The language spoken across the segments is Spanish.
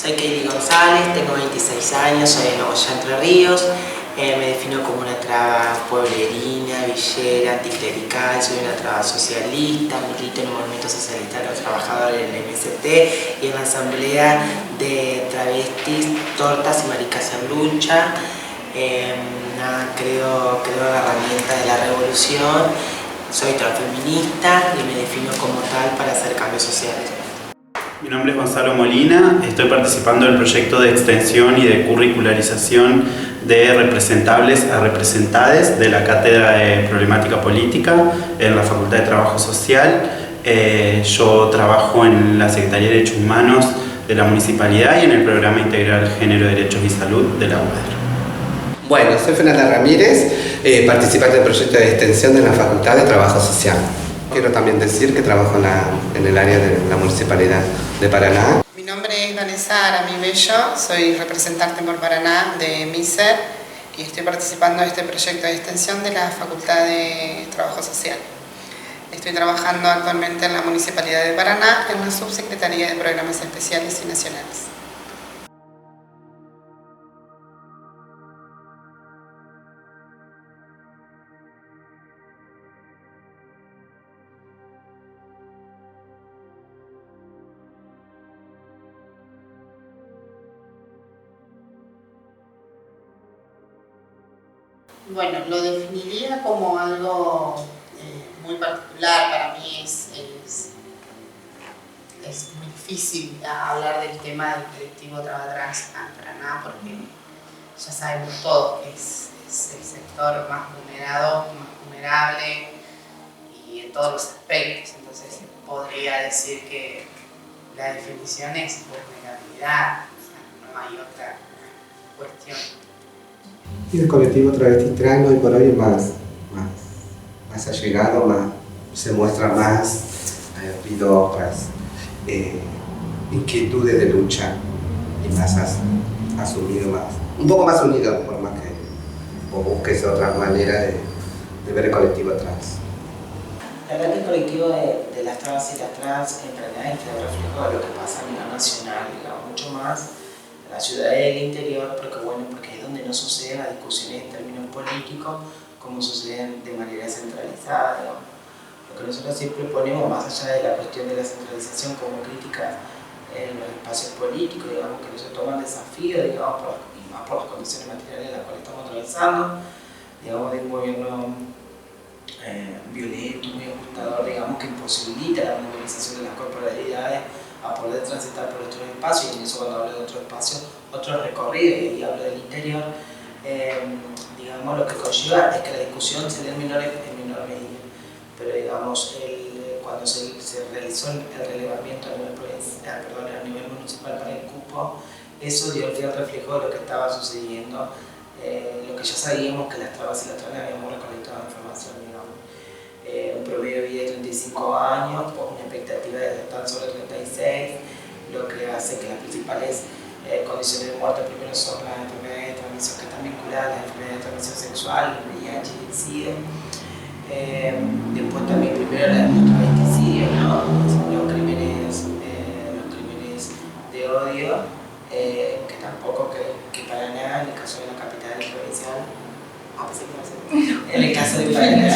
Soy Katie González, tengo 26 años, soy de Nogoyá, Entre Ríos. Me defino como una traba pueblerina, villera, anticlerical, soy una traba socialista, milito en el Movimiento Socialista de los Trabajadores en el MST y en la Asamblea de Travestis, Tortas y Maricas en Lucha. Creo la herramienta de la revolución, soy transfeminista y me defino como tal para hacer cambios sociales. Mi nombre es Gonzalo Molina, estoy participando del proyecto de extensión y de curricularización de representables a representades de la Cátedra de Problemática Política en la Facultad de Trabajo Social. Yo trabajo en la Secretaría de Derechos Humanos de la Municipalidad y en el Programa Integral Género, Derechos y Salud de la UADER. Bueno, soy Fernanda Ramírez, participante del proyecto de extensión de la Facultad de Trabajo Social. Quiero también decir que trabajo en el área de la Municipalidad de Paraná. Mi nombre es Vanessa Arami Bello, soy representante por Paraná de MISER y estoy participando de este proyecto de extensión de la Facultad de Trabajo Social. Estoy trabajando actualmente en la Municipalidad de Paraná en la Subsecretaría de Programas Especiales y Nacionales. Bueno, lo definiría como algo muy particular. Para mí es muy difícil hablar del tema del colectivo Traba Trans en Paraná porque ya sabemos todos que es el sector más vulnerado, más vulnerable y en todos los aspectos. Entonces podría decir que la definición es vulnerabilidad, o sea, no hay otra cuestión. Y el colectivo Travesti Trans hoy por hoy es más allegado, se muestra más, pido otras inquietudes de lucha y más asumido, un poco más unido, por más que busques otra manera de ver el colectivo trans. La verdad que el colectivo de las trans y las trans en realidad es el reflejo de lo que pasa a nivel nacional, digamos, mucho más en la ciudad del interior, porque es donde no suceden las discusiones en términos políticos como suceden de manera centralizada, digamos. Lo que nosotros siempre ponemos, más allá de la cuestión de la centralización como crítica en los espacios políticos, digamos, que no se toman desafíos, digamos, y más por las condiciones materiales en las cuales estamos atravesando, digamos, de un gobierno violento, muy ajustador, digamos, que imposibilita la movilización de las corporalidades a poder transitar por otros espacios, y en eso cuando hablo de otro espacio, otro recorrido, y hablo del interior, digamos, lo que conlleva es que la discusión se dé en menor medida, pero digamos, cuando se realizó el relevamiento a nivel municipal para el cupo, eso dio el reflejo de lo que estaba sucediendo, lo que ya sabíamos que las trabas y las trans habíamos recolectado información, digamos. Un promedio de vida de 35 años, con una expectativa de tan solo 36, lo que hace que las principales condiciones de muerte primero son las enfermedades de transmisión que están vinculadas, las enfermedades de transmisión sexual, el VIH y el SIDA. Después también primero los travesticidios, ¿no? los crímenes de odio, que tampoco que Paraná, en el caso de la capital provincial, en el caso de Paraná,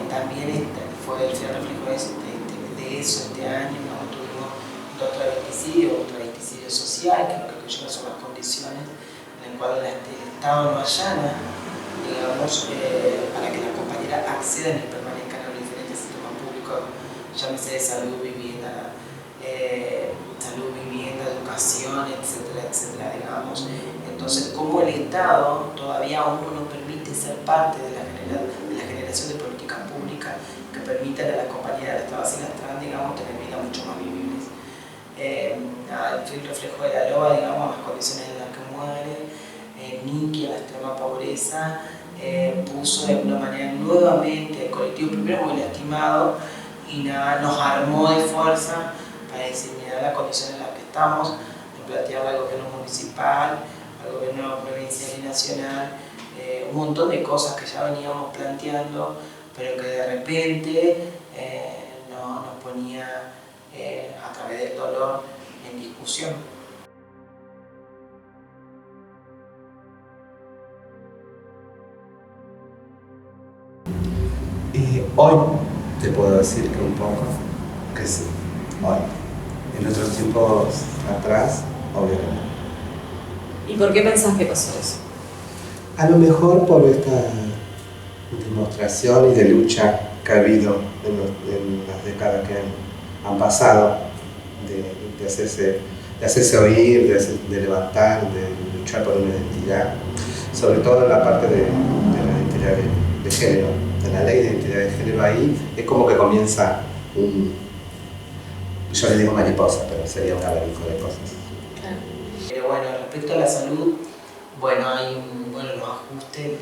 también fue el reflejo de eso este año, ¿no? Tuvimos dos travesticidios, un travesticidio social, que lo que conlleva son las condiciones en las cuales el Estado no allana, digamos, para que las compañeras accedan y permanezcan a los diferentes sistemas públicos, llámese de salud, vivienda, educación, etcétera, etcétera, digamos. Entonces, como el Estado todavía aún no nos permite ser parte de la generación de políticas públicas que permitan a las compañeras de las trabas y las trans, digamos, tener vidas mucho más vivibles. El reflejo de la loba, digamos, las condiciones en las que muere, Niki, la extrema pobreza, puso de alguna manera nuevamente el colectivo primero muy lastimado y nos armó de fuerza para diseminar las condiciones en las que estamos, de plantearle al gobierno municipal, al gobierno provincial y nacional, un montón de cosas que ya veníamos planteando, pero que de repente nos ponía a través del dolor en discusión. Hoy te puedo decir que un poco, que sí, hoy. En otros tiempos atrás, obvio que no. ¿Y por qué pensás que pasó eso? A lo mejor por esta demostración y de lucha que ha habido en las décadas que han pasado, de hacerse oír, de levantar, de luchar por una identidad, sobre todo en la parte de la identidad de género, de la ley de identidad de género. Ahí es como que comienza yo le digo mariposa, pero sería un abanico de cosas. Claro. Pero bueno, respecto a la salud, bueno, hay los ajustes,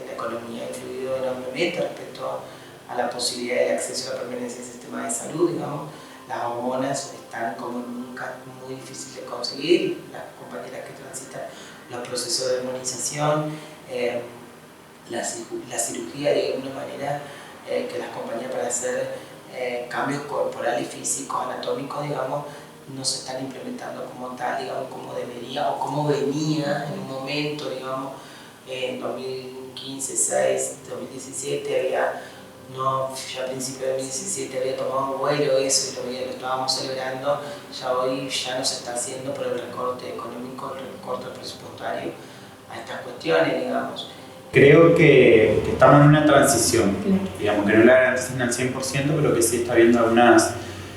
la economía ha influido enormemente respecto a la posibilidad de acceso a la permanencia del sistema de salud, digamos. Las hormonas están como nunca muy difíciles de conseguir, las compañeras que transitan los procesos de hormonización, la cirugía de alguna manera que las compañías para hacer cambios corporales, físicos, anatómicos, digamos, no se están implementando como tal, digamos, como debería o como venía en un momento, digamos, en 2015, 2016, 2017 había, ya a principios de 2017 había tomado un vuelo eso y lo estábamos celebrando, ya hoy ya no se está haciendo por el recorte económico, el recorte presupuestario a estas cuestiones, digamos. Creo que estamos en una transición, digamos que no la garantizan al 100%, pero que sí está habiendo algunas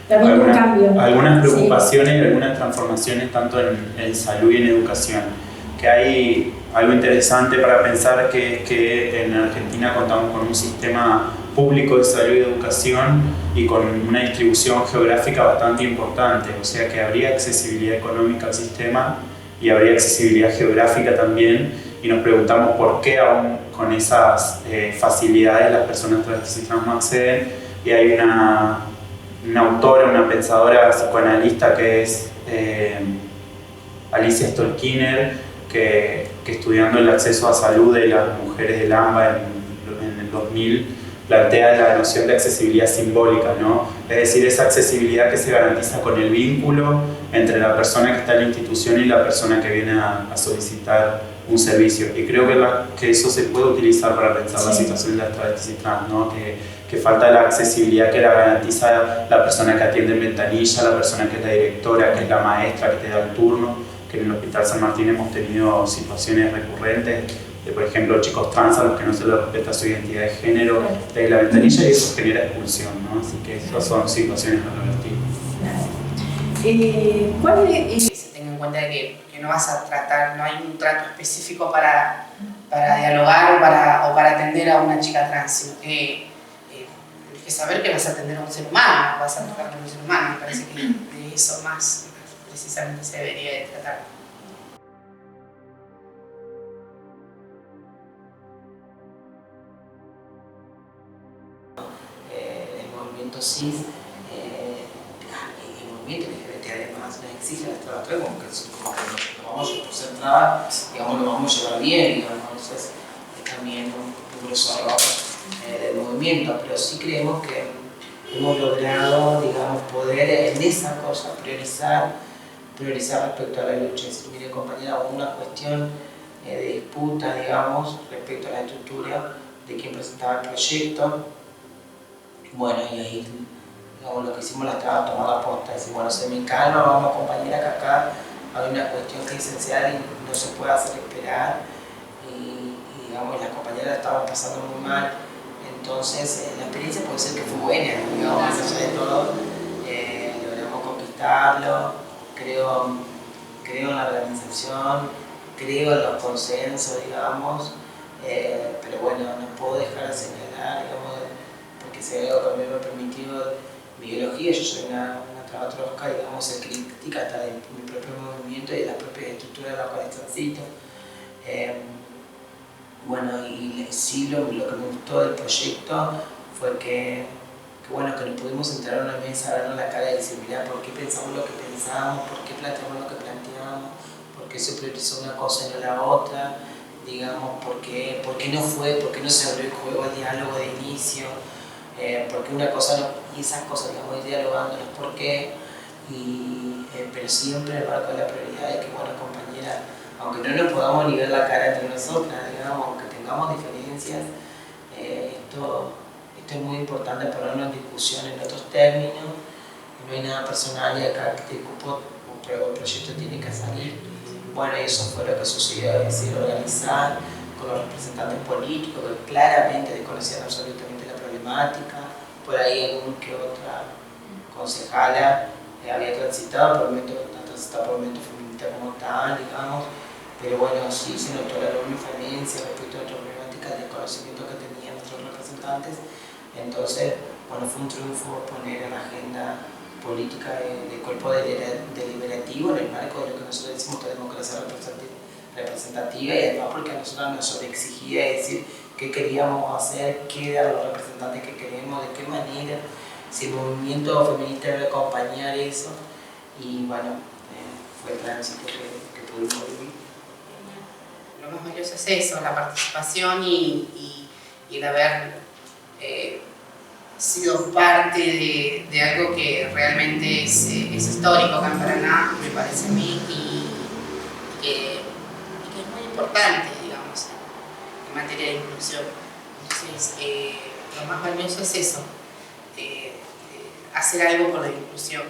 preocupaciones y algunas transformaciones tanto en salud y en educación. Que hay algo interesante para pensar que en Argentina contamos con un sistema público de salud y educación y con una distribución geográfica bastante importante, o sea que habría accesibilidad económica al sistema y habría accesibilidad geográfica también. Y nos preguntamos por qué aún con esas facilidades las personas travestis y trans no acceden. Y hay una autora, una pensadora psicoanalista que es Alicia Stolkiner, que estudiando el acceso a salud de las mujeres del AMBA en el 2000 plantea la noción de accesibilidad simbólica, ¿no? Es decir, esa accesibilidad que se garantiza con el vínculo entre la persona que está en la institución y la persona que viene a solicitar un servicio. Y creo que eso se puede utilizar para pensar la situación de las travestis y trans, ¿no? Que falta la accesibilidad que la garantiza la persona que atiende en ventanilla, la persona que es la directora, que es la maestra que te da el turno, que en el Hospital San Martín hemos tenido situaciones recurrentes de, por ejemplo, chicos trans a los que no se les respeta su identidad de género, de la ventanilla, y eso genera expulsión, ¿no? Así que esas son situaciones a revertir. ¿Cuál es? Que se tenga en cuenta que no vas a tratar, no hay un trato específico para dialogar o para atender a una chica trans, sino que tienes que saber que vas a atender a un ser humano, vas a tratar con un ser humano. Me parece que de eso más precisamente se debería de tratar. El movimiento cis, el movimiento LGBT además nos exige las trabas como que lo vamos a concentrar, digamos, lo vamos a llevar bien, digamos, entonces es también un grueso error del movimiento, pero sí creemos que hemos logrado, digamos, poder en esa cosa priorizar respecto a la lucha. Si mire, compañera, una cuestión de disputa, digamos, respecto a la estructura de quien presentaba el proyecto. Bueno, y ahí, digamos, lo que hicimos la estaba tomando a posta, decir, bueno, se me calma, vamos compañera, que acá hay una cuestión que es esencial y no se puede hacer esperar, y digamos, las compañeras estaban pasando muy mal, entonces la experiencia puede ser que fue buena, digamos, más allá de todo, logramos conquistarlo, creo en la organización, creo en los consensos, digamos, pero bueno, no puedo dejar de señalar, digamos, porque si hay algo que a mí me ha permitido mi biología, yo soy una traba-trosca, digamos, se critica hasta de mi propio movimiento y de las propias estructuras de las cuales transito. Bueno, y sí, lo que me gustó del proyecto fue que bueno, que nos pudimos sentar a una mesa, vernos la cara y decir, mira, ¿por qué pensamos lo que pensamos? ¿Por qué planteamos lo que planteamos? ¿Por qué se priorizó una cosa y no la otra? Digamos, ¿por qué no fue? ¿Por qué no se abrió el juego al diálogo de inicio? ¿Por qué una cosa no? Y esas cosas, digamos, ir dialogándolas, ¿por qué? Pero siempre en el marco de la prioridad de que, bueno, compañera, aunque no nos podamos ni ver la cara entre nosotras, digamos, aunque tengamos diferencias, esto esto es muy importante ponerlo en discusión en otros términos, no hay nada personal y acá este cupo el proyecto tiene que salir. Bueno, eso fue lo que sucedió, es decir, organizar con los representantes políticos que claramente desconocían absolutamente la problemática, por ahí algún que otra concejala había transitado por el movimiento feminista como tal, digamos, pero bueno, sí se notó la enorme diferencia respecto a otras problemáticas de conocimiento que tenían nuestros representantes. Entonces, bueno, fue un triunfo poner en la agenda política del cuerpo deliberativo en el marco de lo que nosotros decimos de democracia representativa, y además porque a nosotros nos sobreexigía decir qué queríamos hacer, qué eran los representantes que queremos, de qué manera, si el movimiento feminista debe acompañar eso, y bueno, fue el tránsito que pudimos vivir. Lo más valioso es eso, la participación y el haber sido parte de algo que realmente es histórico acá en Paraná, me parece a mí, y que es muy importante, digamos, en materia de inclusión. Entonces, lo más valioso es eso, hacer algo por la inclusión.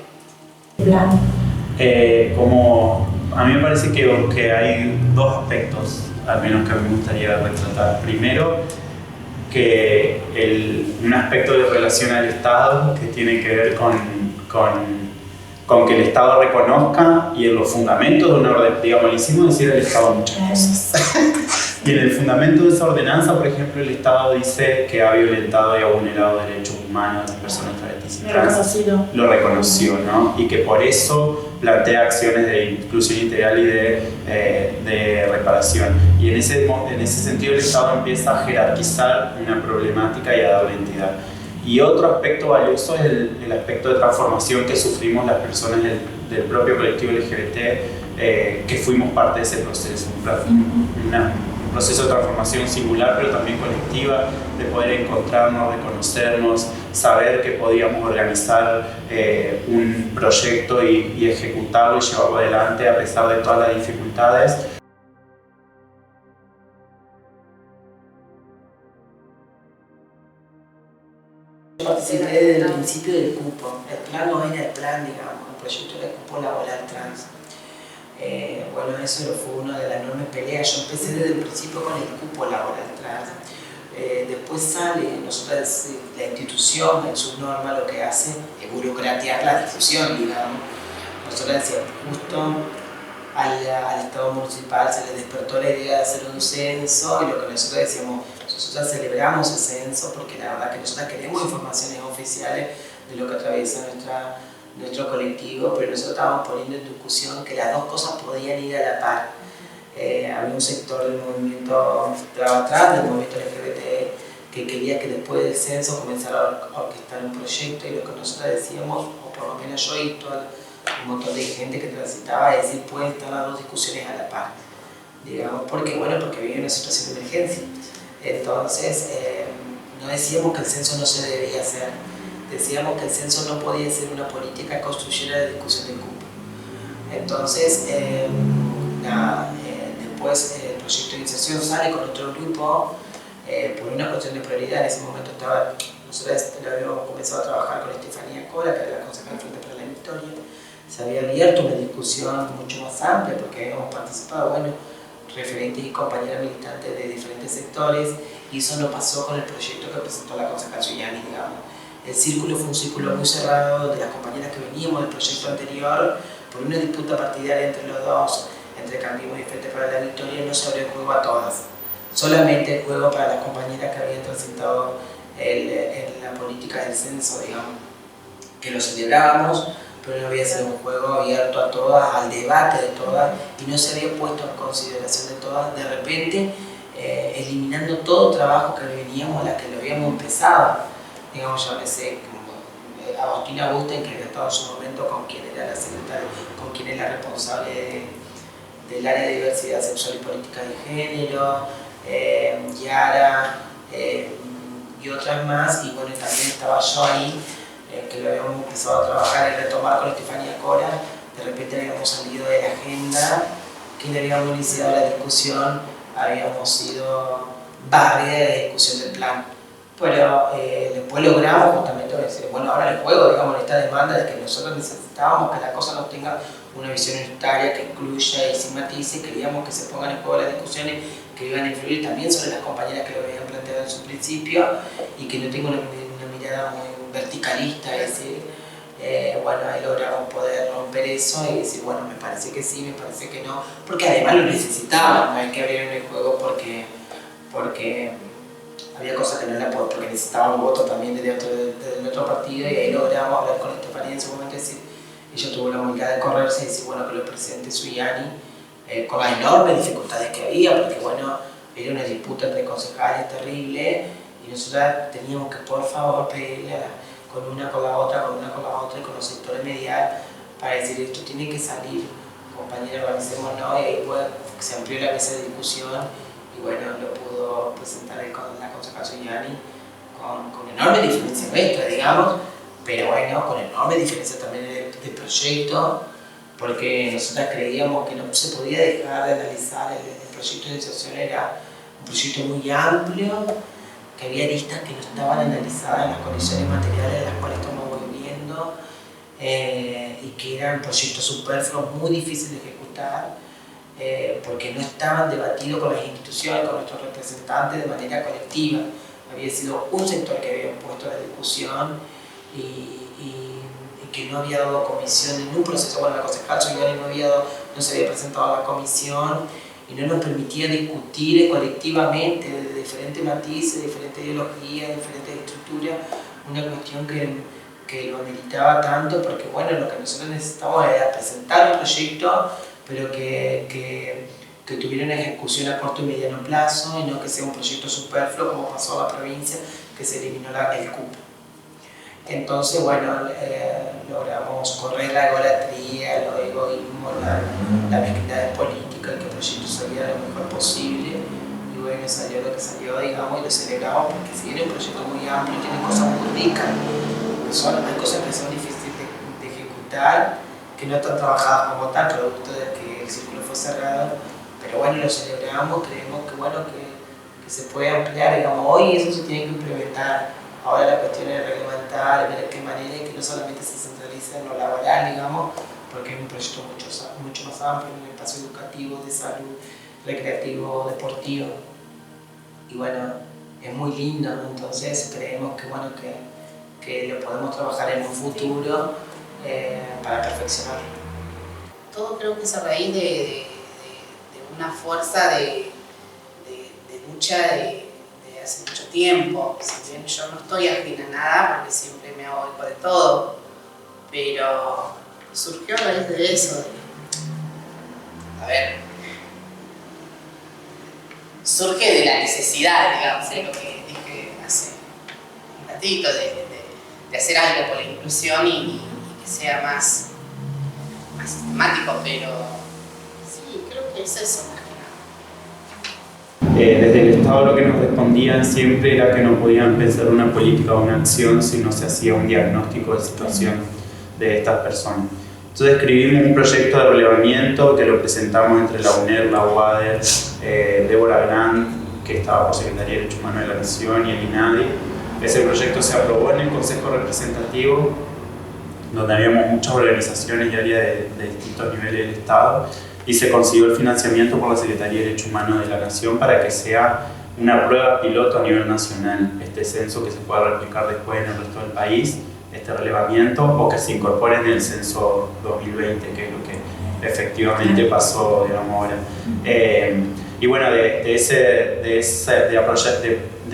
Como a mí me parece que hay dos aspectos, al menos que a mí me gustaría retratar. Primero, que un aspecto de relación al Estado que tiene que ver con que el Estado reconozca y en los fundamentos de una orden, digamos, le hicimos decir al Estado muchas cosas. Y en el fundamento de esa ordenanza, por ejemplo, el Estado dice que ha violentado y ha vulnerado derechos humanos de las personas travestis y trans. Lo reconoció, ¿no? Y que por eso plantea acciones de inclusión integral y de reparación. Y en ese sentido el Estado empieza a jerarquizar una problemática y a darle entidad. Y otro aspecto valioso es el aspecto de transformación que sufrimos las personas del propio colectivo LGBT, que fuimos parte de ese proceso. Un proceso de transformación singular, pero también colectiva, de poder encontrarnos, reconocernos, saber que podíamos organizar un proyecto y ejecutarlo y llevarlo adelante a pesar de todas las dificultades. Yo participé desde el principio del cupo. El plan no era el plan, digamos, el proyecto era el cupo laboral trans. Bueno, eso fue una de las enormes peleas. Yo empecé desde el principio con el cupo laboral trans. Después sale, nosotros, la institución en su norma lo que hace es burocratear la discusión, digamos. Nosotros decíamos, justo al Estado municipal se le despertó la idea de hacer un censo, y lo que nosotros decíamos, nosotros celebramos el censo porque la verdad que nosotros queremos informaciones oficiales de lo que atraviesa nuestro colectivo, pero nosotros estábamos poniendo en discusión que las dos cosas podían ir a la par. Había un sector del movimiento trans, del movimiento LGBT, que quería que después del censo comenzara a orquestar un proyecto, y lo que nosotros decíamos, o por lo menos yo y todo un montón de gente que transitaba, es decir, pueden estar las dos discusiones a la par, digamos, porque había una situación de emergencia. Entonces, no decíamos que el censo no se debía hacer, decíamos que el censo no podía ser una política construyera de discusión del cupo. Entonces, después el proyecto de iniciación sale con otro grupo por una cuestión de prioridad. En ese momento nosotros habíamos comenzado a trabajar con Estefanía Cora, que era la concejal Frente para la Victoria. Se había abierto una discusión mucho más amplia porque habíamos participado, referentes y compañeras militantes de diferentes sectores, y eso no pasó con el proyecto que presentó la concejal Giuliani, digamos. El círculo fue un círculo muy cerrado de las compañeras que veníamos del proyecto anterior, por una disputa partidaria entre los dos, entre Cambiemos y Frente para la Victoria, no se abrió el juego a todas, solamente el juego para las compañeras que habían transitado en la política del censo, digamos, que lo celebrábamos, pero no había sido un juego abierto a todas, al debate de todas, y no se había puesto en consideración de todas, de repente eliminando todo trabajo que veníamos, a la que lo habíamos empezado. Digamos, yo pensé, como Agustina Busten, que había estado en su momento con quien era la secretaria, con quien era la responsable del área de diversidad sexual y política de género, Yara y otras más, y bueno, también estaba yo ahí, que lo habíamos empezado a trabajar y retomar con Estefanía Cora. De repente habíamos salido de la agenda, que le habíamos iniciado la discusión, habíamos sido barrera de la discusión del plan. Bueno, después logramos justamente decir, bueno, ahora el juego, digamos, esta demanda de que nosotros necesitábamos que la cosa no tenga una visión unitaria que incluya y sin matices, queríamos que se pongan en juego las discusiones que iban a influir también sobre las compañeras que lo habían planteado en su principio y que no tenga una mirada muy verticalista, es decir, bueno, ahí logramos poder romper eso y decir, bueno, me parece que sí, me parece que no, porque además lo necesitaban, no hay que abrir el juego porque había cosas que no era porque necesitaban votos también del otro partido y ahí logramos hablar con Estefanía en su momento y decir, ella tuvo la humildad de correrse y decir, bueno, que lo presente Suyani, con las enormes dificultades que había, porque bueno, era una disputa entre concejales terrible y nosotros teníamos que por favor pedirle con una con la otra y con los sectores mediales para decir esto tiene que salir, compañeros, organicémonos, y ahí bueno, se amplió la mesa de discusión y bueno, lo pudo presentar con la concejal Suyani con enorme diferencia nuestra, digamos, pero bueno, con enorme diferencia también de proyecto, porque nosotros creíamos que no se podía dejar de analizar el proyecto de inserción, era un proyecto muy amplio, que había listas que no estaban analizadas en las condiciones materiales en las cuales estamos viviendo y que eran proyectos superfluos muy difíciles de ejecutar porque no estaban debatidos con las instituciones, con nuestros representantes de manera colectiva. Había sido un sector que había puesto la discusión y que no había dado comisión en un proceso. Bueno, la concejal Suyani no se había presentado a la comisión y no nos permitía discutir colectivamente de diferentes matices, de diferentes ideologías, de diferentes estructuras, una cuestión que lo ameritaba tanto porque bueno, lo que nosotros necesitábamos era presentar un proyecto pero que tuviera una ejecución a corto y mediano plazo y no que sea un proyecto superfluo como pasó a la provincia que se eliminó el cupo. Entonces, bueno, logramos correr la egolatría, el egoísmo, la mezquindad política, y que el proyecto saliera lo mejor posible. Y bueno, salió lo que salió, digamos, y lo celebramos porque si bien es un proyecto muy amplio, tiene cosas muy ricas, hay cosas que son difíciles de ejecutar, que no están trabajadas como tal, producto de que el círculo fue cerrado. Pero bueno, lo celebramos, creemos que, bueno, que se puede ampliar, digamos, hoy eso se tiene que implementar. Ahora la cuestión es reglamentar, ver de qué manera y que no solamente se centralice en lo laboral, digamos, porque es un proyecto mucho más amplio, en el espacio educativo, de salud, recreativo, deportivo. Y bueno, es muy lindo, ¿no? Entonces creemos que, bueno, que lo podemos trabajar en un futuro para perfeccionarlo. Todo creo que es a raíz de una fuerza de lucha de hace mucho tiempo. Si bien yo no estoy ajena a nada porque siempre me hago eco de todo, pero surgió a raíz de eso. Surge de la necesidad, digamos, de lo que dije hace un ratito, de hacer algo por la inclusión y que sea más sistemático, pero sí, creo que es eso. Desde el Estado lo que nos respondían siempre era que no podían pensar una política o una acción si no se hacía un diagnóstico de situación de estas personas. Entonces escribimos un proyecto de relevamiento que lo presentamos entre la UNED, la UADER, Débora Grant, que estaba por Secretaría de Derechos Humanos de la Nación, y el INADI. Ese proyecto se aprobó en el Consejo Representativo, donde habíamos muchas organizaciones y áreas de distintos niveles del Estado, y se consiguió el financiamiento por la Secretaría de Derechos Humanos de la Nación para que sea una prueba piloto a nivel nacional, este censo que se pueda replicar después en el resto del país, este relevamiento, o que se incorpore en el censo 2020, que es lo que efectivamente pasó, digamos, ahora. Y bueno, de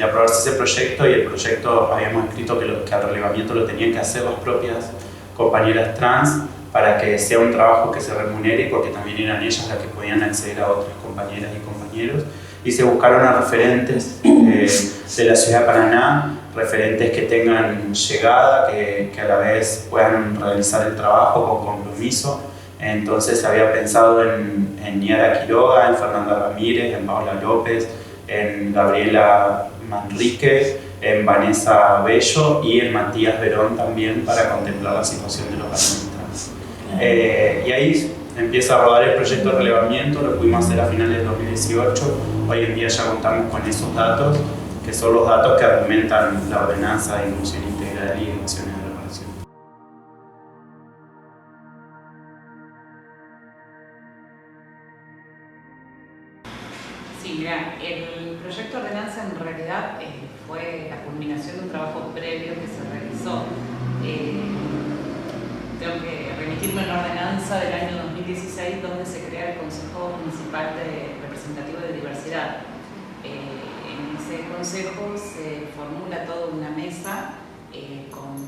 aprobarse ese proyecto, y el proyecto habíamos escrito que el relevamiento lo tenían que hacer las propias compañeras trans, para que sea un trabajo que se remunere, porque también eran ellas las que podían acceder a otras compañeras y compañeros. Y se buscaron a referentes de la ciudad de Paraná, referentes que tengan llegada, que a la vez puedan realizar el trabajo con compromiso. Entonces se había pensado en Yara Quiroga, en Fernanda Ramírez, en Paola López, en Gabriela Manrique, en Vanessa Bello y en Matías Verón también, para contemplar la situación de los varones trans. Y ahí empieza a rodar el proyecto de relevamiento, lo pudimos hacer a finales de 2018. Hoy en día ya contamos con esos datos, que que son los datos que argumentan la ordenanza de inclusión integral y de acciones de reparación. Sí, mira, el proyecto de ordenanza en realidad fue la culminación de un trabajo previo que se realizó. Tengo que remitirme a la ordenanza del año 2016 donde se crea el Consejo Municipal Representativo de Diversidad. En ese consejo se formula toda una mesa con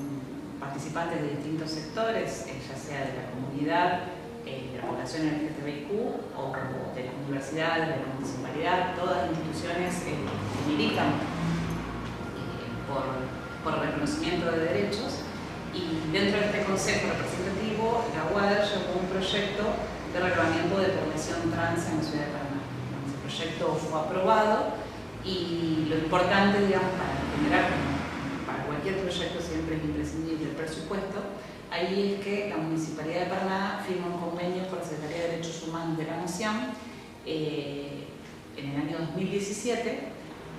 participantes de distintos sectores, ya sea de la comunidad, de la población LGTBIQ o de las universidades, de la municipalidad, todas instituciones que militan por reconocimiento de derechos. Y dentro de este consejo representativo, la UADER llevó un proyecto de reglamento de población trans en la ciudad de Paraná. Ese proyecto fue aprobado y lo importante, digamos, para cualquier proyecto siempre es imprescindible el presupuesto. Ahí es que la Municipalidad de Paraná firma un convenio con la Secretaría de Derechos Humanos de la Nación en el año 2017,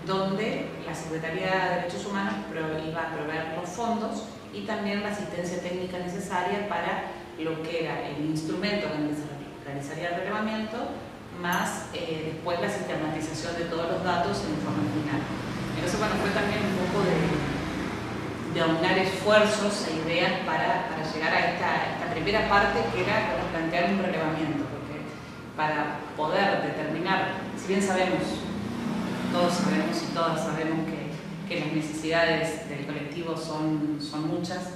donde la Secretaría de Derechos Humanos iba a proveer los fondos y también la asistencia técnica necesaria para lo que era el instrumento con el que se realizaría el relevamiento, más después la sistematización de todos los datos en forma final. Entonces, bueno, fue también un poco de aunar esfuerzos e ideas para llegar a esta primera parte que era para plantear un relevamiento, porque para poder determinar, si bien todos sabemos y todas sabemos que las necesidades del colectivo son muchas,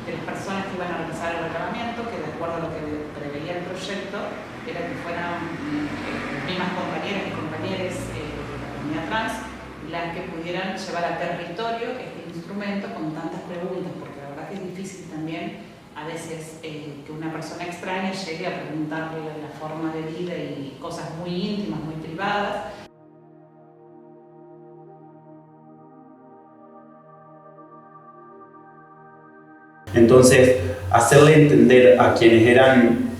de las personas que iban a realizar el relevamiento, que de acuerdo a lo que preveía el proyecto, era que fueran las mismas compañeras y compañeros de la comunidad trans las que pudieran llevar a territorio este instrumento con tantas preguntas, porque la verdad que es difícil también a veces que una persona extraña llegue a preguntarle la forma de vida y cosas muy íntimas, muy privadas. Entonces, hacerle entender a quienes eran,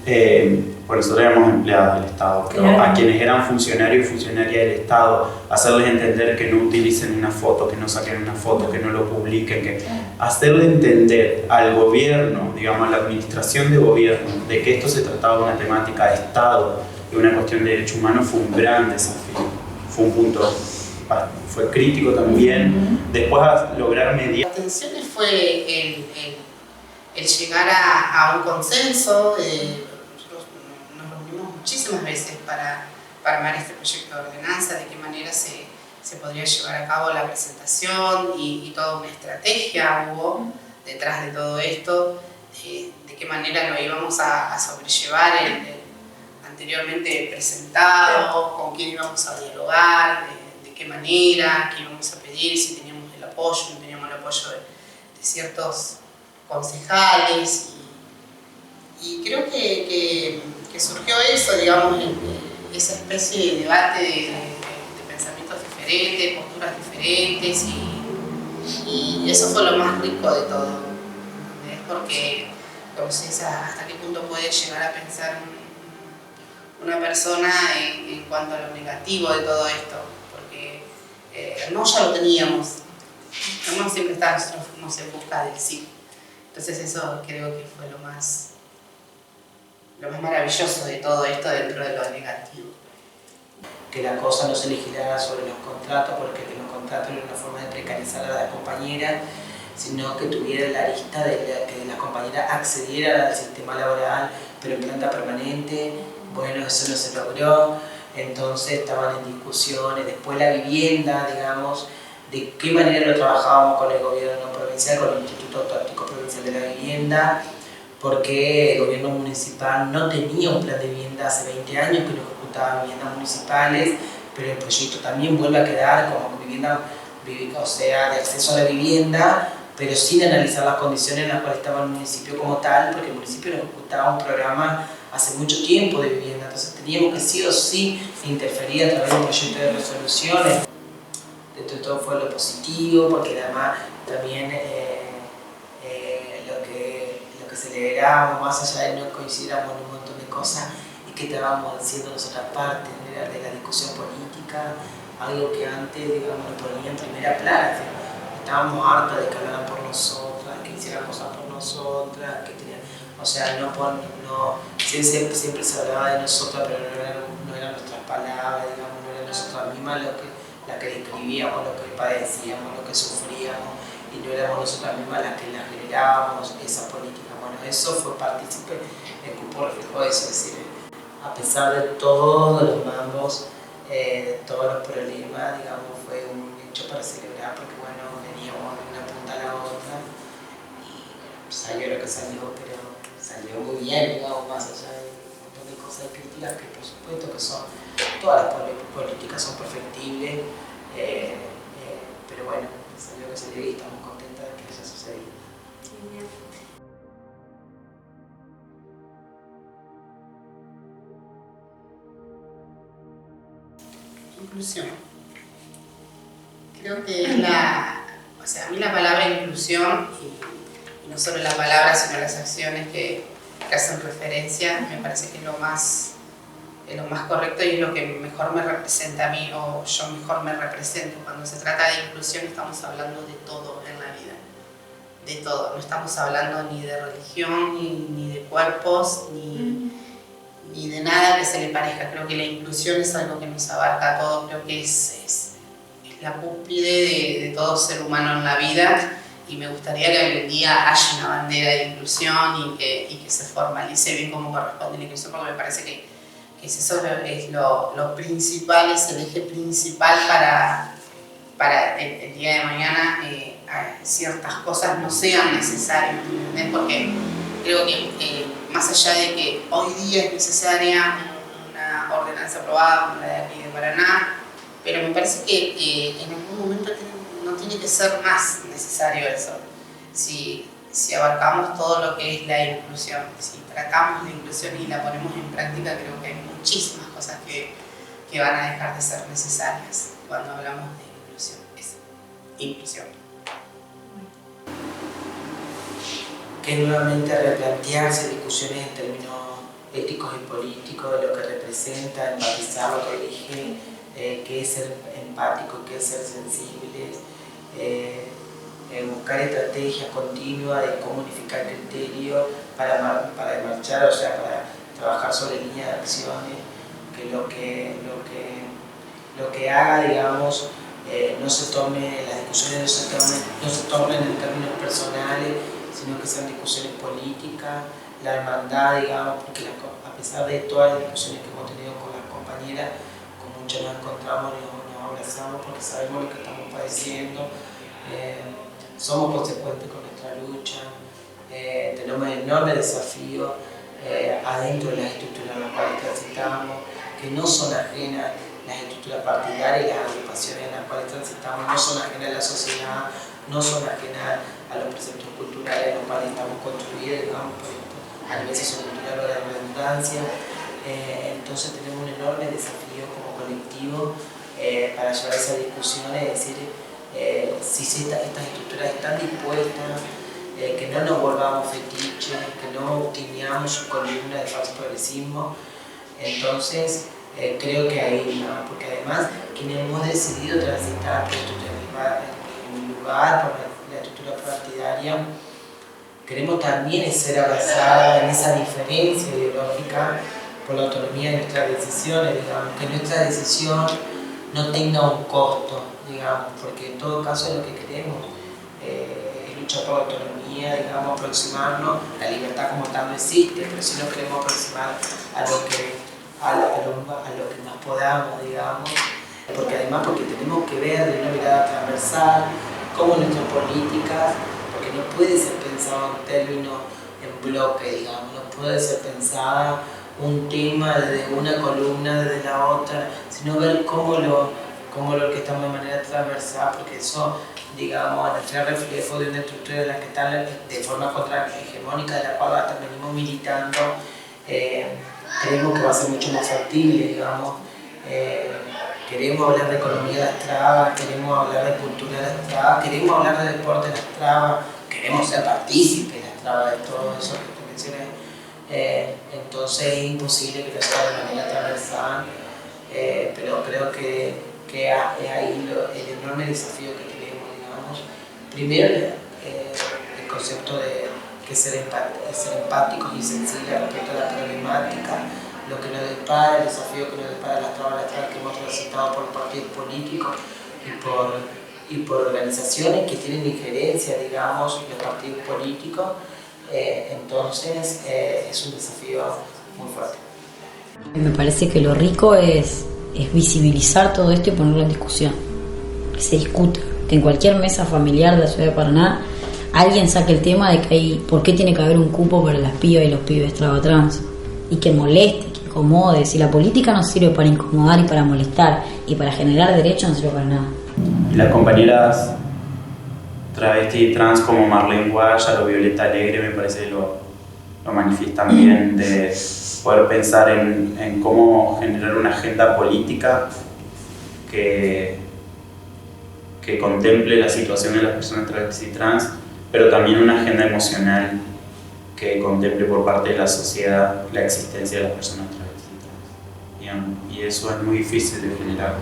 por eso éramos empleados del Estado, pero claro, a quienes eran funcionarios y funcionarias del Estado, hacerles entender que no utilicen una foto, que no saquen una foto, que no lo publiquen, hacerle entender al gobierno, digamos a la administración de gobierno, de que esto se trataba de una temática de Estado y una cuestión de derechos humanos fue un gran desafío, fue un punto, fue crítico también. Después lograr mediar. La atención fue el llegar a un consenso. Nosotros nos reunimos muchísimas veces para armar este proyecto de ordenanza, de qué manera se podría llevar a cabo la presentación y toda una estrategia hubo detrás de todo esto, de qué manera lo íbamos a sobrellevar el anteriormente presentado, con quién íbamos a dialogar, de qué manera, qué íbamos a pedir, si teníamos el apoyo, no teníamos el apoyo de ciertos concejales, y creo que surgió eso, digamos, esa especie de debate de pensamientos diferentes, posturas diferentes, y eso fue lo más rico de todo, ¿entendés? Porque entonces hasta qué punto puede llegar a pensar una persona en cuanto a lo negativo de todo esto, porque no ya lo teníamos, no siempre estábamos en busca del sí. Entonces eso creo que fue lo más maravilloso de todo esto dentro de lo negativo. Que la cosa no se legislara sobre los contratos, porque los contratos eran una forma de precarizar a la compañera, sino que tuviera la lista que la compañera accediera al sistema laboral, pero en planta permanente. Bueno, eso no se logró, entonces estaban en discusiones. Después la vivienda, digamos, de qué manera lo trabajábamos con el gobierno provincial, con el Instituto Táctico Provincial de la Vivienda, porque el gobierno municipal no tenía un plan de vivienda hace 20 años que no ejecutaba viviendas municipales, pero el proyecto también vuelve a quedar como vivienda, o sea, de acceso a la vivienda, pero sin analizar las condiciones en las cuales estaba el municipio como tal, porque el municipio no ejecutaba un programa hace mucho tiempo de vivienda, entonces teníamos que sí o sí interferir a través de un proyecto de resoluciones. Dentro de todo fue lo positivo, porque además también lo que celebrábamos, más allá de no coincidíamos en un montón de cosas, y que estábamos haciendo nosotras parte de la discusión política, algo que antes, digamos, nos ponía en primera plana. Estábamos hartos de que hablaran por nosotras, que hicieran cosas por nosotras, que tenían, o sea, siempre se hablaba de nosotras, pero no eran nuestras palabras, digamos, no eran nosotras mismas las que describíamos, lo que padecíamos, lo que sufríamos, y no éramos nosotras mismas las que la generábamos, esa política. Bueno, eso fue partícipe, el cupo reflejó eso, es decir, a pesar de todos los mambos, de todos los problemas, digamos, fue un hecho para celebrar, porque bueno, veníamos de una punta a la otra, y salió lo que salió, pero salió muy bien, digamos, más allá de un montón de cosas críticas que por supuesto que son, todas las políticas son perfectibles, pero bueno, salió lo que salió y estamos contentas de que haya sucedido. Inclusión. Creo que a mí la palabra inclusión, y no solo la palabra, sino las acciones que hacen referencia, me parece que es lo más correcto y es lo que mejor me representa a mí, o yo mejor me represento. Cuando se trata de inclusión estamos hablando de todo en la vida, de todo. No estamos hablando ni de religión, ni de cuerpos, ni de nada que se le parezca. Creo que la inclusión es algo que nos abarca a todos, creo que es la cúspide de todo ser humano en la vida, y me gustaría que algún día haya una bandera de inclusión y que se formalice bien como corresponde la inclusión, porque me parece que eso es lo principal, es el eje principal para el día de mañana ciertas cosas no sean necesarias, ¿entendés? Porque creo que más allá de que hoy día es necesaria una ordenanza aprobada como la de aquí de Paraná, pero me parece que en algún momento no tiene que ser más necesario eso. Si abarcamos todo lo que es la inclusión, si tratamos la inclusión y la ponemos en práctica, creo que hay muchísimas cosas que van a dejar de ser necesarias cuando hablamos de inclusión. Es inclusión. Que nuevamente replantearse discusiones en términos éticos y políticos de lo que representa, empatizar lo que elige, qué es ser empático, qué es ser sensibles, buscar estrategias continuas de cómo unificar criterios para marchar, o sea, para trabajar sobre líneas de acciones, que lo que haga, digamos, no se tome, las discusiones no se tomen en términos personales, sino que sean discusiones políticas, la hermandad, digamos, porque a pesar de todas las discusiones que hemos tenido con las compañeras, con muchas nos encontramos y nos abrazamos porque sabemos lo que estamos padeciendo, somos consecuentes con nuestra lucha, tenemos enormes desafíos adentro de las estructuras en las cuales transitamos, que no son ajenas, las estructuras partidarias y las agrupaciones en las cuales transitamos no son ajenas a la sociedad, no son ajenas a los preceptos culturales en los cuales estamos construidos, digamos, por ejemplo, a nivel sociocultural o de redundancia. Entonces tenemos un enorme desafío como colectivo para llevar esa discusión, es decir, si estas estructuras están dispuestas, que no nos volvamos fetiches, que no tiñamos su columna de falso progresismo. Entonces creo que ahí, ¿no? Porque además quienes hemos decidido transitar por en lugar por la estructura partidaria, queremos también ser abrazadas en esa diferencia ideológica por la autonomía de nuestras decisiones, digamos, que nuestra decisión no tenga un costo, digamos, porque en todo caso lo que queremos es luchar por la autonomía, digamos, aproximarnos, la libertad como tal no existe, pero sí nos queremos aproximar a lo que más podamos, digamos, porque tenemos que ver de una mirada transversal cómo nuestras políticas, porque no puede ser pensado en términos en bloque, digamos, no puede ser pensada un tema desde una columna, desde la otra, sino ver cómo lo que estamos de manera transversal, porque eso, digamos, al ser reflejo de una estructura de la que están de forma contrahegemónica, de la cual hasta venimos militando, creemos que va a ser mucho más factible, digamos. Queremos hablar de economía de las trabas, queremos hablar de cultura de las trabas, queremos hablar de deporte de las trabas, queremos ser partícipes de las trabas, de todo eso que te mencioné. Entonces es imposible que lo sea de manera transversal, pero creo que que es ahí el enorme desafío que tenemos, digamos. Primero, el concepto de ser empáticos y sensibles respecto a la problemática, lo que nos depara, el desafío que nos depara las trabas que hemos transitado por partidos políticos y por organizaciones que tienen injerencia, digamos, en los partidos políticos. Entonces es un desafío muy fuerte. Me parece que lo rico es visibilizar todo esto y ponerlo en discusión, que se discuta, que en cualquier mesa familiar de la ciudad de Paraná alguien saque el tema de que por qué tiene que haber un cupo para las pibas y los pibes trans, y que moleste, que incomode. Si la política no sirve para incomodar y para molestar y para generar derechos, no sirve para nada. Las compañeras travesti y trans como Marlene Guaya o Violeta Alegre me parece que lo manifiestan bien, de poder pensar en cómo generar una agenda política que contemple la situación de las personas travestis y trans, pero también una agenda emocional que contemple por parte de la sociedad la existencia de las personas travestis y trans. Y eso es muy difícil de generar.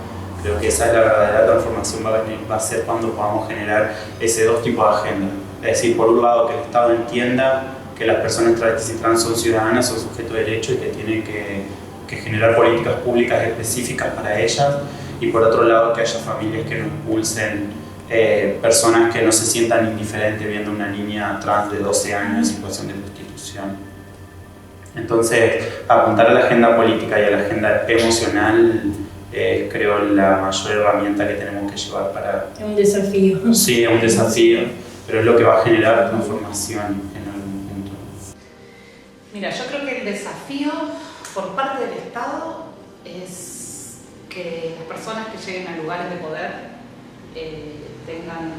Creo que esa es la verdadera transformación, va a ser cuando podamos generar ese dos tipos de agenda. Es decir, por un lado, que el Estado entienda que las personas travestis y trans son ciudadanas, son sujetos de derecho y que tienen que generar políticas públicas específicas para ellas. Y por otro lado, que haya familias que nos impulsen, personas que no se sientan indiferentes viendo una niña trans de 12 años en situación de prostitución. Entonces, apuntar a la agenda política y a la agenda emocional es, creo, la mayor herramienta que tenemos que llevar para... Es un desafío. Sí, es un desafío, pero es lo que va a generar transformación en algún punto. Mira, yo creo que el desafío por parte del Estado es que las personas que lleguen a lugares de poder tengan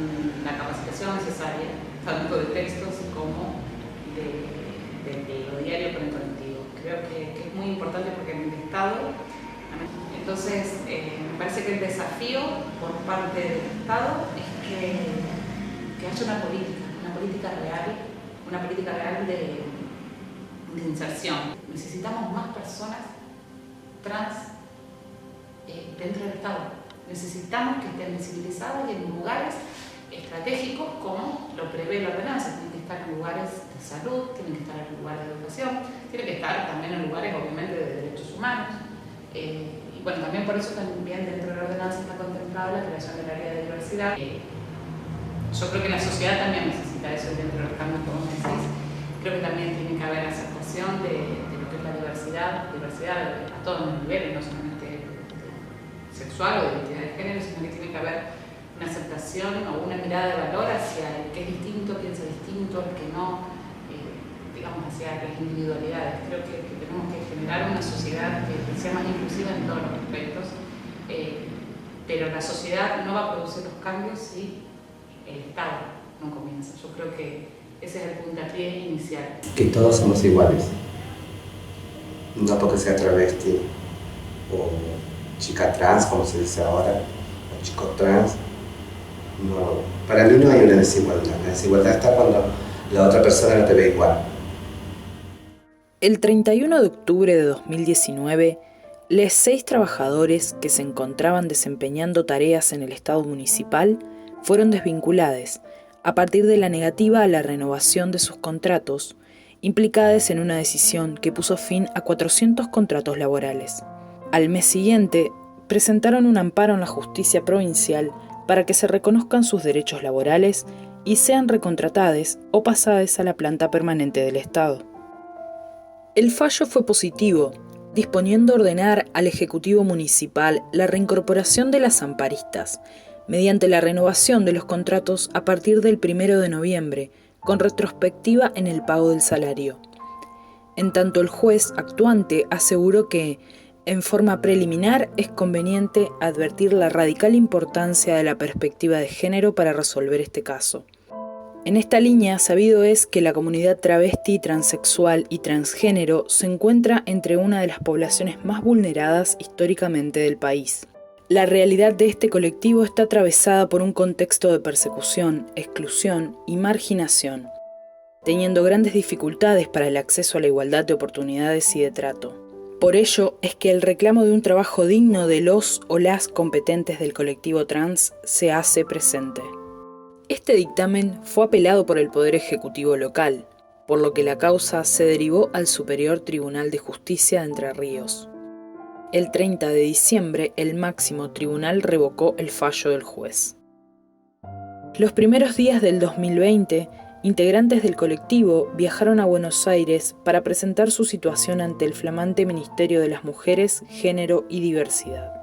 la capacitación necesaria, tanto de textos como de lo diario con el colectivo. Creo que es muy importante porque en el Estado, entonces me parece que el desafío por parte del Estado es que haya una política real de inserción. Necesitamos más personas trans dentro del Estado. Necesitamos que estén visibilizadas y en lugares estratégicos como lo prevé la ordenanza. Tienen que estar en lugares de salud, tienen que estar en lugares de educación, tienen que estar también en lugares obviamente de derechos humanos. Y bueno, también por eso también dentro de la ordenanza está contemplada la creación del área de diversidad. Yo creo que la sociedad también necesita eso dentro de los cambios que vos decís. Creo que también tiene que haber aceptación de lo que es la diversidad a todos los niveles, no solamente sexual o de identidad de género, sino que tiene que haber una aceptación o una mirada de valor hacia el que es distinto, piensa distinto, el que no, digamos, hacia las individualidades. Creo que tenemos que generar una sociedad que sea más inclusiva en todos los aspectos, pero la sociedad no va a producir los cambios si el Estado no comienza. Yo creo que ese es el puntapié inicial. Que todos somos iguales, no porque sea travesti o chica trans, como se dice ahora, o chico trans. No, para mí no hay una desigualdad. La desigualdad está cuando la otra persona no te ve igual. El 31 de octubre de 2019, los 6 trabajadores que se encontraban desempeñando tareas en el Estado municipal fueron desvinculados a partir de la negativa a la renovación de sus contratos, implicadas en una decisión que puso fin a 400 contratos laborales. Al mes siguiente, presentaron un amparo en la justicia provincial para que se reconozcan sus derechos laborales y sean recontratados o pasados a la planta permanente del Estado. El fallo fue positivo, disponiendo ordenar al Ejecutivo Municipal la reincorporación de las amparistas, mediante la renovación de los contratos a partir del 1 de noviembre, con retrospectiva en el pago del salario. En tanto, el juez actuante aseguró que, en forma preliminar, es conveniente advertir la radical importancia de la perspectiva de género para resolver este caso. En esta línea, sabido es que la comunidad travesti, transexual y transgénero se encuentra entre una de las poblaciones más vulneradas históricamente del país. La realidad de este colectivo está atravesada por un contexto de persecución, exclusión y marginación, teniendo grandes dificultades para el acceso a la igualdad de oportunidades y de trato. Por ello es que el reclamo de un trabajo digno de los o las competentes del colectivo trans se hace presente. Este dictamen fue apelado por el Poder Ejecutivo local, por lo que la causa se derivó al Superior Tribunal de Justicia de Entre Ríos. El 30 de diciembre, el máximo tribunal revocó el fallo del juez. Los primeros días del 2020, integrantes del colectivo viajaron a Buenos Aires para presentar su situación ante el flamante Ministerio de las Mujeres, Género y Diversidad.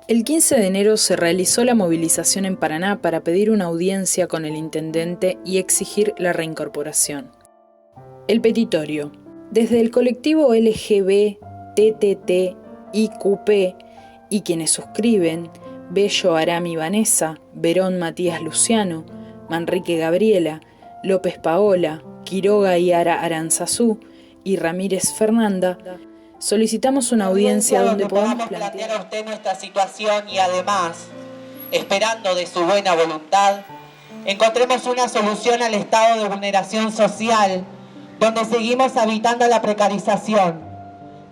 El 15 de enero se realizó la movilización en Paraná para pedir una audiencia con el intendente y exigir la reincorporación. El petitorio. Desde el colectivo LGBTTIQP y quienes suscriben, Bello Arami Vanessa, Verón Matías Luciano, Manrique Gabriela, López Paola, Quiroga Yara Aranzazú y Ramírez Fernanda, solicitamos una audiencia donde podamos plantear a usted nuestra situación y además, esperando de su buena voluntad, encontremos una solución al estado de vulneración social donde seguimos habitando la precarización,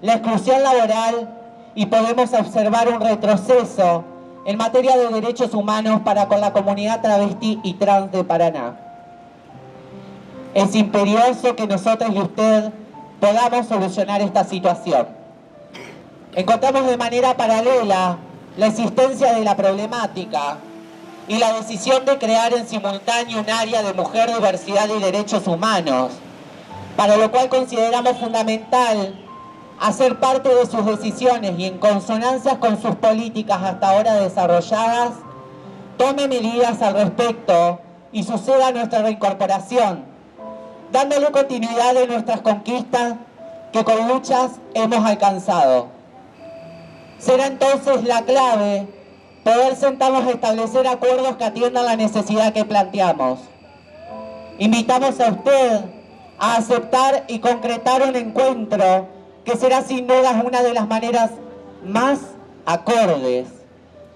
la exclusión laboral y podemos observar un retroceso en materia de derechos humanos para con la comunidad travesti y trans de Paraná. Es imperioso que nosotros y usted podamos solucionar esta situación. Encontramos de manera paralela la existencia de la problemática y la decisión de crear en simultáneo un área de mujer, diversidad y derechos humanos, para lo cual consideramos fundamental hacer parte de sus decisiones y en consonancia con sus políticas hasta ahora desarrolladas, tome medidas al respecto y suceda nuestra reincorporación, dándole continuidad de nuestras conquistas que con luchas hemos alcanzado. Será entonces la clave poder sentarnos a establecer acuerdos que atiendan la necesidad que planteamos. Invitamos a usted a aceptar y concretar un encuentro que será sin duda una de las maneras más acordes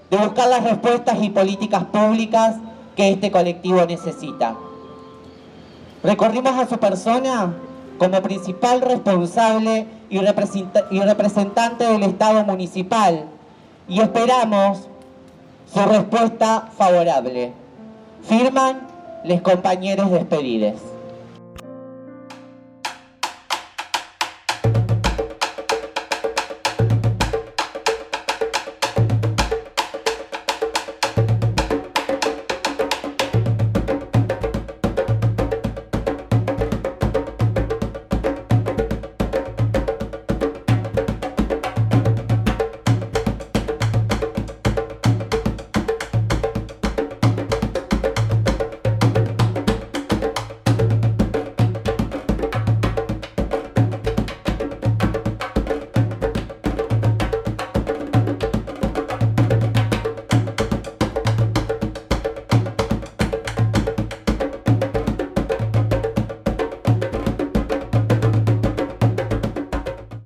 de buscar las respuestas y políticas públicas que este colectivo necesita. Recorrimos a su persona como principal responsable y representante del Estado municipal y esperamos su respuesta favorable. Firman los compañeros despedidos.